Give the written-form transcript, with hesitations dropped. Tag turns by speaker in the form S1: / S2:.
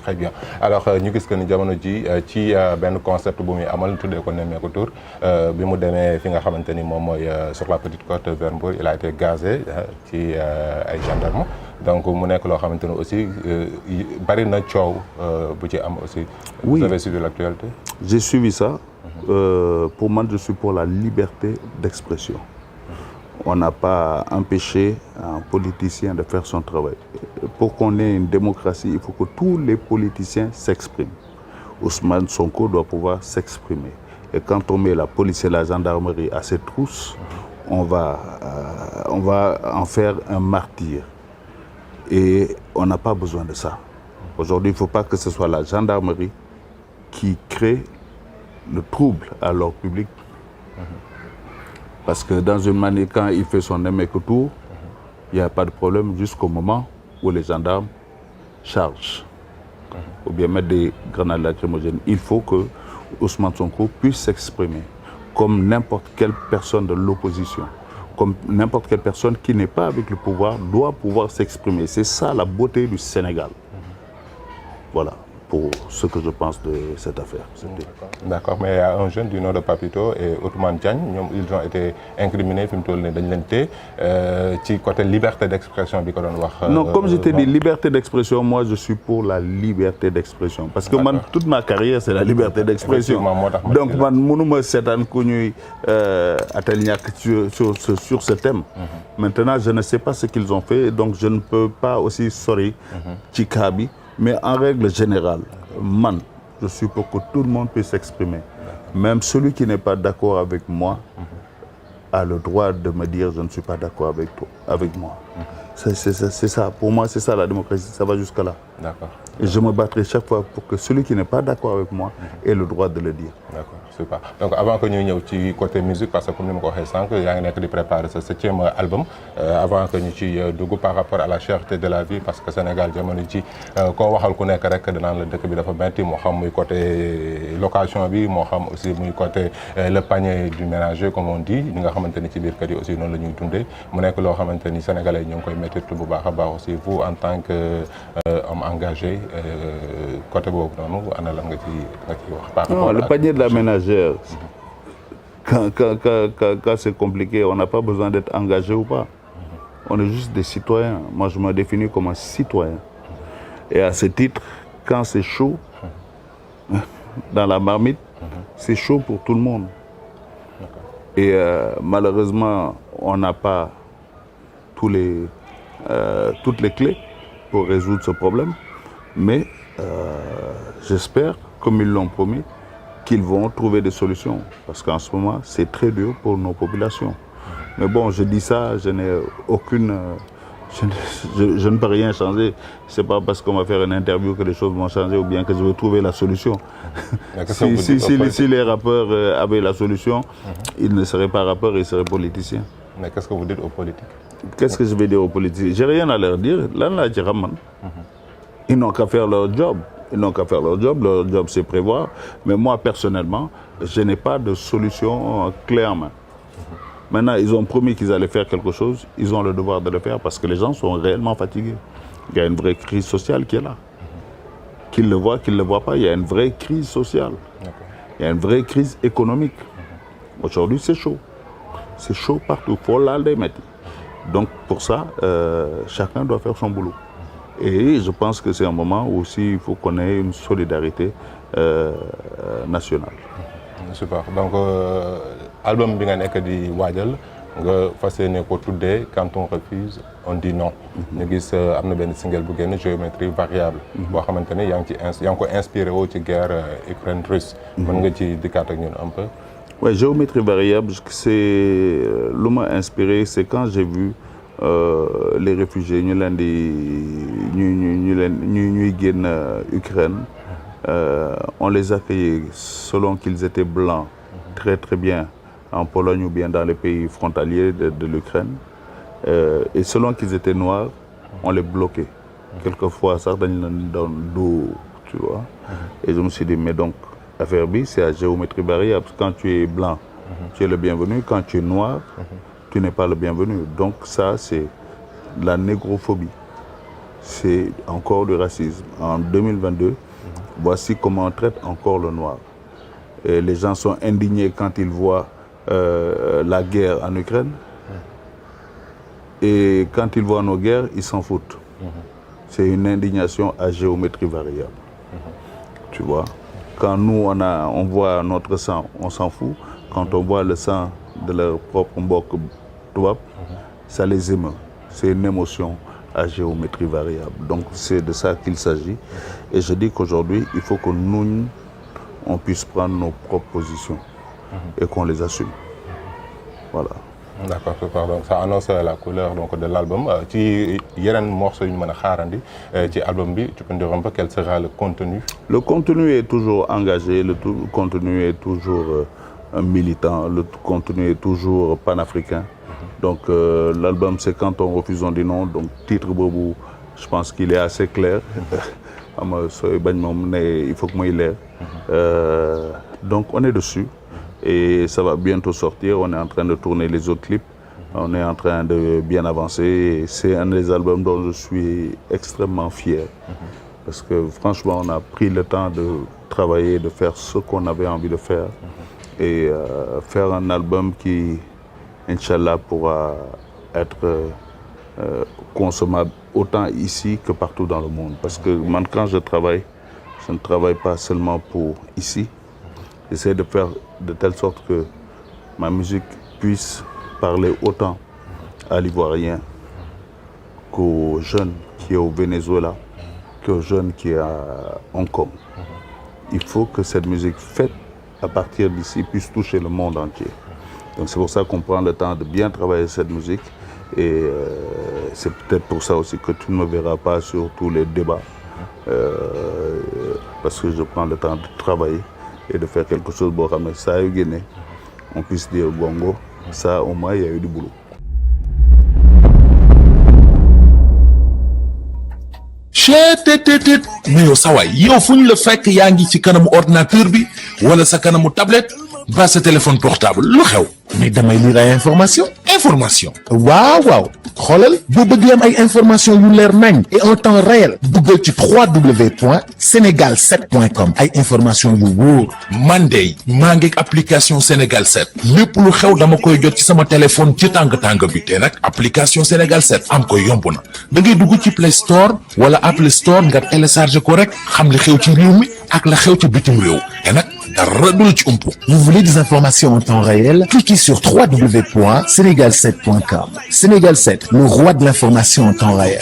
S1: très bien alors ñu gis que ni jamono ji ci benn concept bu muy amal tuddee ko Nemmeeku Tour bi mu demee fi nga xamante ni moom mooy sur la petite côte vers Mbour il a été gazé ci ay gendarmes donc mu nekk loo xamante ni aussi bari na coow bu ci am aussi.
S2: Oui.
S1: Vous avez suivi l'actualité?
S2: J'ai suivi ça. Pour moi, je suis pour la liberté d'expression. On n'a pas empêché un politicien de faire son travail. Pour qu'on ait une démocratie, il faut que tous les politiciens s'expriment. Ousmane Sonko doit pouvoir s'exprimer. Et quand on met la police et la gendarmerie à ses trousses, on va en faire un martyr. Et on n'a pas besoin de ça. Aujourd'hui, il ne faut pas que ce soit la gendarmerie qui crée le trouble à l'ordre public. Parce que dans une manière, quand il fait son Nemmeeku Tour, il n'y a pas de problème jusqu'au moment où les gendarmes chargent. Ou bien mettre des grenades lacrymogènes. Il faut que Ousmane Sonko puisse s'exprimer comme n'importe quelle personne de l'opposition. Comme n'importe quelle personne qui n'est pas avec le pouvoir doit pouvoir s'exprimer. C'est ça la beauté du Sénégal. Voilà pour ce que je pense de cette affaire.
S1: D'accord, mais il y a un jeune du nom de Papito et Ousmane Diagne, ils ont été incriminés, ci côté liberté d'expression.
S2: Non, comme je t'ai dit, liberté d'expression, moi je suis pour la liberté d'expression. Parce que man, toute ma carrière, c'est la liberté d'expression. Donc, je ne sais pas sur ce thème. Maintenant, je ne sais pas ce qu'ils ont fait, donc je ne peux pas aussi Chikabi. Mais en règle générale, man, je suis pour que tout le monde puisse s'exprimer. Même celui qui n'est pas d'accord avec moi a le droit de me dire je ne suis pas d'accord avec moi. C'est ça, pour moi c'est ça la démocratie, ça va jusqu'à là.
S1: D'accord.
S2: Et je me battrai chaque fois pour que celui qui n'est pas d'accord avec moi ait le droit de le dire.
S1: D'accord, super. Donc avant que nous ayons ci côté musique, parce que comme nous l'avons dit, il y a de préparer ce 7e album. Avant que nous ayons par rapport à la cherté de la vie, parce que Sénégal, quand on voit qu'on est correct dans le dëkk bi dafa metti moo xam muy côté location bi moo xam aussi muy côté le panier du ménager comme on dit ñi nga xamante ni ci biir kër yi aussi noonu la ñuy dundee mu nekk loo xamante ni sénégalais yi ñoo ngi koy métti bu baax a baax aussi vous en tant que homme engagé côté boobu noonu ana lan nga ci wax.
S2: Non, le panier de la ménagère, quand c'est compliqué, on n'a pas besoin d'être engagé ou pas. On est juste des citoyens. Moi, je me définis comme un citoyen. Et à ce titre, quand c'est chaud, dans la marmite, c'est chaud pour tout le monde. Et malheureusement, on n'a pas toutes les clés pour résoudre ce problème. Mais j'espère, comme ils l'ont promis, qu'ils vont trouver des solutions. Parce qu'en ce moment, c'est très dur pour nos populations. Mais bon, je dis ça, je n'ai aucune... Je ne peux rien changer. Ce n'est pas parce qu'on va faire une interview que les choses vont changer ou bien que je vais trouver la solution. Si les rappeurs avaient la solution, ils ne seraient pas rappeurs, ils seraient politiciens.
S1: Mais qu'est-ce que vous dites aux politiques?
S2: Qu'est-ce que je vais dire aux politiciens? J'ai rien à leur dire. Ils n'ont qu'à faire leur job. Ils n'ont qu'à faire leur job c'est prévoir. Mais moi, personnellement, je n'ai pas de solution clé en main. Maintenant, ils ont promis qu'ils allaient faire quelque chose. Ils ont le devoir de le faire parce que les gens sont réellement fatigués. Il y a une vraie crise sociale qui est là. Qu'ils le voient, qu'ils ne le voient pas, il y a une vraie crise sociale. Il y a une vraie crise économique. Aujourd'hui, c'est chaud. C'est chaud partout. Il faut l'alder maintenant. Donc, pour ça, chacun doit faire son boulot. Et je pense que c'est un moment où aussi il faut qu'on ait une solidarité nationale.
S1: Super. Donc, album bi nga nekk di waajal nga fas yéene ko tuddee quand on refuse on dit non. ñu gis am na benn single bu génn géométrie variable. boo xamante ne yaa ngi ko inspiré woo ci guerre Ukraine-Russe. mën nga ci dikkaat ak ñun un peu.
S2: Oui, géométrie variable, c'est le m'a inspiré, c'est quand j'ai vu les réfugiés ñuy génn Ukraine. On les accueillait selon qu'ils étaient blancs, très très bien, en Pologne ou bien dans les pays frontaliers de l'Ukraine. Et selon qu'ils étaient noirs, on les bloquait. Quelquefois, ça donne d'eau, tu vois. Et je me suis dit, mais donc, l'affaire B, c'est à géométrie variable. Quand tu es blanc, tu es le bienvenu. Quand tu es noir, tu n'es pas le bienvenu. Donc ça, c'est la négrophobie. c'est encore du racisme. En 2022, voici comment on traite encore le noir. Et les gens sont indignés quand ils voient la guerre en Ukraine. Et quand ils voient nos guerres, ils s'en foutent. C'est une indignation à géométrie variable. Tu vois? Quand nous, on voit notre sang, on s'en fout. Quand on voit le sang de leur propre mbok, ça les émeut. C'est une émotion à géométrie variable. Donc c'est de ça qu'il s'agit. Et je dis qu'aujourd'hui, il faut que nous, on puisse prendre nos propres positions et qu'on les assume. Voilà.
S1: D'accord, super. Donc ça annonce la couleur donc, de l'album. Ci yeneen morceaux yu ñu mën a xaarandi ci album bi, tu peux nous dire un peu quel sera le contenu?
S2: Le contenu est toujours engagé, le contenu est toujours militant, le contenu est toujours panafricain. Donc l'album, c'est quand on refuse, on dit non. Donc titre Bobo, je pense qu'il est assez clair. Il faut que moi il l'air. Donc on est dessus et ça va bientôt sortir. On est en train de tourner les autres clips. On est en train de bien avancer. C'est un des albums dont je suis extrêmement fier. Parce que franchement, on a pris le temps de travailler, de faire ce qu'on avait envie de faire. Et faire un album qui, Inch'Allah, pourra être consommable autant ici que partout dans le monde. Parce que moi, quand je ne travaille pas seulement pour ici. J'essaie de faire de telle sorte que ma musique puisse parler autant à l'Ivoirien qu'aux jeunes qui est au Venezuela, qu'aux jeunes qui est à Hong Kong. Il faut que cette musique faite à partir d'ici puisse toucher le monde entier. Donc c'est pour ça qu'on prend le temps de bien travailler cette musique et c'est peut-être pour ça aussi que tu ne me verras pas sur tous les débats parce que je prends le temps de travailler et de faire quelque chose pour que ça ait gagné. On puisse dire bongo, ça au moins il y a eu du boulot.
S3: mais yow sa waay yow fu ñu la fekk yaa ngi ci kanamu ordinateur bi wala sa kanamu tablette ba sa téléphone portable lu xew mais damay lire ay information waaw xoolal boo bëgg am ay information yu leer nañ et en temps réel duggal ci www.senegal7.com ay information yu wóor man de maa ngi application Sénégal 7 lépp lu xew dama koy jot ci sama téléphone ci tàng bi te nag application Sénégal 7 am ko yomb na da ngay dugg ci Play Store wala Apple Store nga télécharger ko rek xam li xew ci réew mi ak la xew ci bitim réew te nag dara du la ci umpu. Vous voulez des informations en temps réel? Cliquez sur www.senegal7.com. Sénégal 7, le roi de l'information en temps réel.